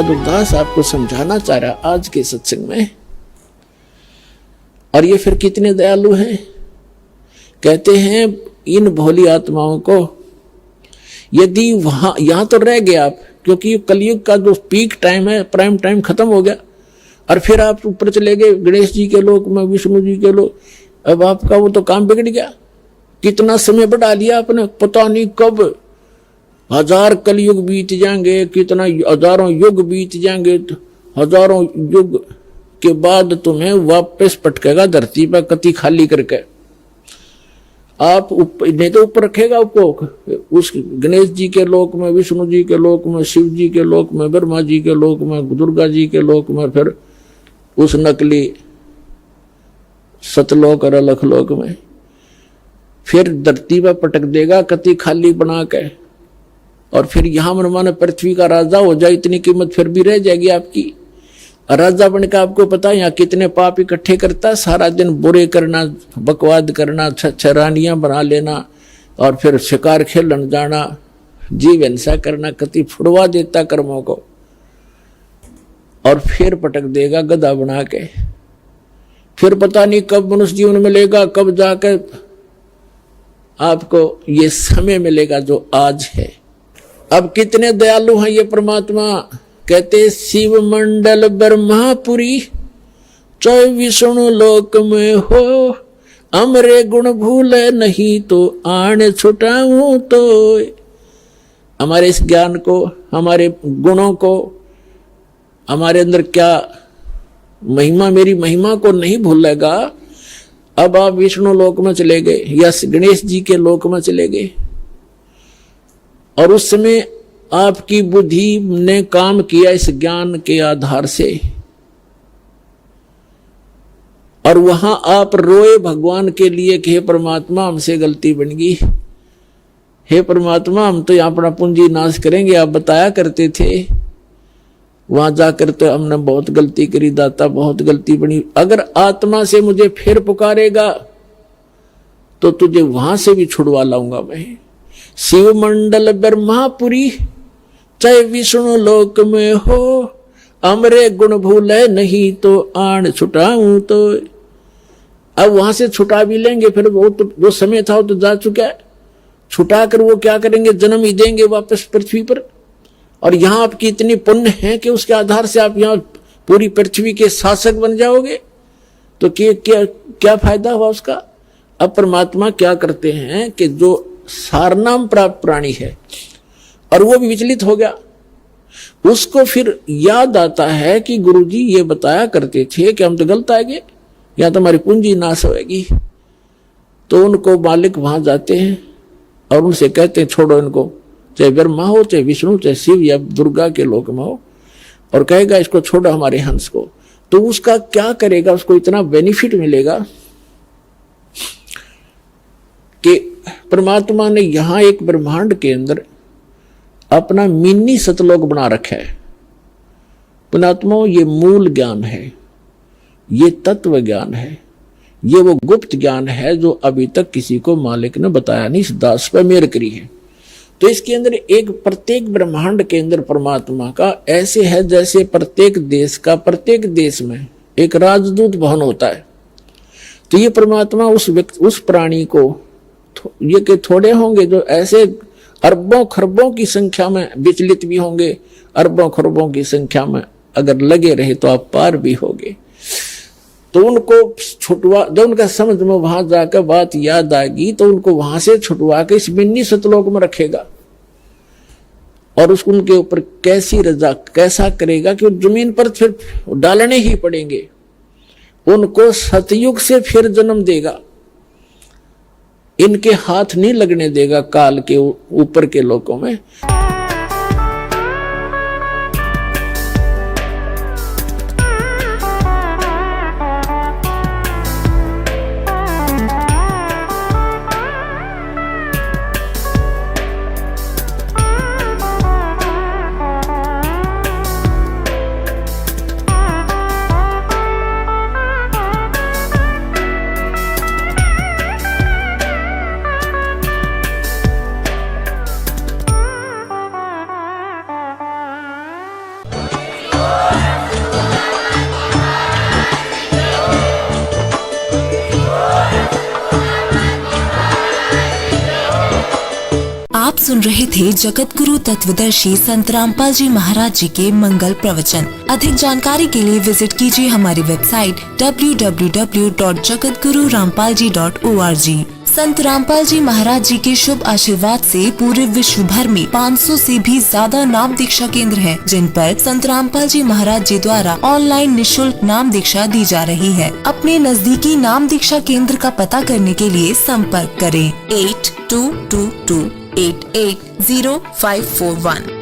दुर्दास आपको समझाना चाह रहा आज के सत्संग में। और ये फिर कितने दयालु हैं। कहते हैं इन भोली आत्माओं को यदि यहां तो रह गए आप, क्योंकि कलयुग का जो पीक टाइम है, प्राइम टाइम खत्म हो गया, और फिर आप ऊपर चले गए गणेश जी के लोक में, विष्णु जी के लोक। अब आपका वो तो काम बिगड़ गया। कितना समय बढ़ा लिया आपने, पता नहीं कब 1000 कलयुग बीत जाएंगे, कितना हजारों युग बीत जाएंगे। हजारों युग के बाद तुम्हें वापस पटकेगा धरती पर कति खाली करके। आप नहीं तो ऊपर रखेगा आपको उस गणेश जी के लोक में, विष्णु जी के लोक में, शिव जी के लोक में, ब्रह्मा जी के लोक में, दुर्गा जी के लोक में, फिर उस नकली सतलोक और अलखलोक में, फिर धरती पर पटक देगा कति खाली बना के। और फिर यहां मनमाना पृथ्वी का राजा हो जाए, इतनी कीमत फिर भी रह जाएगी आपकी। राजा बन के आपको पता है यहाँ कितने पाप इकट्ठे करता है। सारा दिन बुरे करना, बकवाद करना, रानियां बना लेना, और फिर शिकार खेलन जाना, जीव हिंसा करना, कति फुड़वा देता कर्मों को। और फिर पटक देगा गधा बना के। फिर पता नहीं कब मनुष्य जीवन मिलेगा, कब जाकर आपको ये समय मिलेगा जो आज है। अब कितने दयालु हैं ये परमात्मा। कहते शिव मंडल ब्रह्मापुरी, 24 लोक में हो, अमरे गुण भूले नहीं तो आने छुटाऊं तो। हमारे इस ज्ञान को, हमारे गुणों को, हमारे अंदर क्या महिमा, मेरी महिमा को नहीं भूलेगा। अब आप विष्णु लोक में चले गए या गणेश जी के लोक में चले गए, और उस समय आपकी बुद्धि ने काम किया इस ज्ञान के आधार से, और वहां आप रोए भगवान के लिए कि हे परमात्मा हमसे गलती बन गई, हे परमात्मा हम तो यहां अपना पूंजी नाश करेंगे, आप बताया करते थे। वहां जाकर तो हमने बहुत गलती करी दाता, बहुत गलती बनी। अगर आत्मा से मुझे फिर पुकारेगा तो तुझे वहां से भी छुड़वा लाऊंगा मैं। शिव मंडल ब्रह्मापुरी, चाहे विष्णु लोक में हो, अमरे गुण भूले नहीं तो आन छुटाऊं तो। अब वहां से छुटा भी लेंगे, फिर वो तो जो समय था वो तो जा चुका है। छुटा कर वो क्या करेंगे, जन्म ही देंगे वापस पृथ्वी पर। और यहाँ आपकी इतनी पुण्य है कि उसके आधार से आप यहाँ पूरी पृथ्वी के शासक बन जाओगे, तो क्या फायदा हुआ उसका। अब परमात्मा क्या करते हैं कि जो सारनाम प्राप्त प्राणी है और वो भी विचलित हो गया, उसको फिर याद आता है कि गुरुजी ये बताया करते थे कि हम तो गलत आएंगे, या तो हमारी पूंजी नाश होएगी। तो उनको मालिक वहां जाते हैं और उनसे कहते हैं छोड़ो इनको, चाहे ब्रह्मा हो, चाहे विष्णु, चाहे शिव या दुर्गा के लोक में हो, और कहेगा इसको छोड़ो हमारे हंस को। तो उसका क्या करेगा, उसको इतना बेनिफिट मिलेगा कि परमात्मा ने यहां एक ब्रह्मांड के अंदर अपना मिनी सतलोक बना रखा है। पुणात्माओं, ये मूल ज्ञान है, ये तत्व ज्ञान है, ये वो गुप्त ज्ञान है जो अभी तक किसी को मालिक ने बताया नहीं, इस दास पर मेहर करी है। तो इसके अंदर एक प्रत्येक ब्रह्मांड के अंदर परमात्मा का ऐसे है जैसे प्रत्येक देश का, प्रत्येक देश में एक राजदूत भवन होता है। तो ये परमात्मा उस प्राणी को, ये के थोड़े होंगे जो ऐसे अरबों खरबों की संख्या में विचलित भी होंगे, अरबों खरबों की संख्या में अगर लगे रहे तो आप पार भी होगे। तो उनको छुटवा, जब उनका समझ में वहां जाकर बात याद आएगी तो उनको वहां से छुटवा के इस मिनी सतलोक में रखेगा, और उसको उनके ऊपर कैसी रजा कैसा करेगा कि जमीन पर फिर डालने ही पड़ेंगे। उनको सतयुग से फिर जन्म देगा, इनके हाथ नहीं लगने देगा काल के ऊपर के लोकों में। सुन रहे थे जगत गुरु तत्वदर्शी संत रामपाल जी महाराज जी के मंगल प्रवचन। अधिक जानकारी के लिए विजिट कीजिए हमारी वेबसाइट www.jagatgururampalji.org। संत रामपाल जी महाराज जी के शुभ आशीर्वाद से पूरे विश्व भर में 500 से भी ज्यादा नाम दीक्षा केंद्र हैं, जिन पर संत रामपाल जी महाराज जी द्वारा ऑनलाइन निशुल्क नाम दीक्षा दी जा रही है। अपने नजदीकी नाम दीक्षा केंद्र का पता करने के लिए संपर्क करें 8222880541।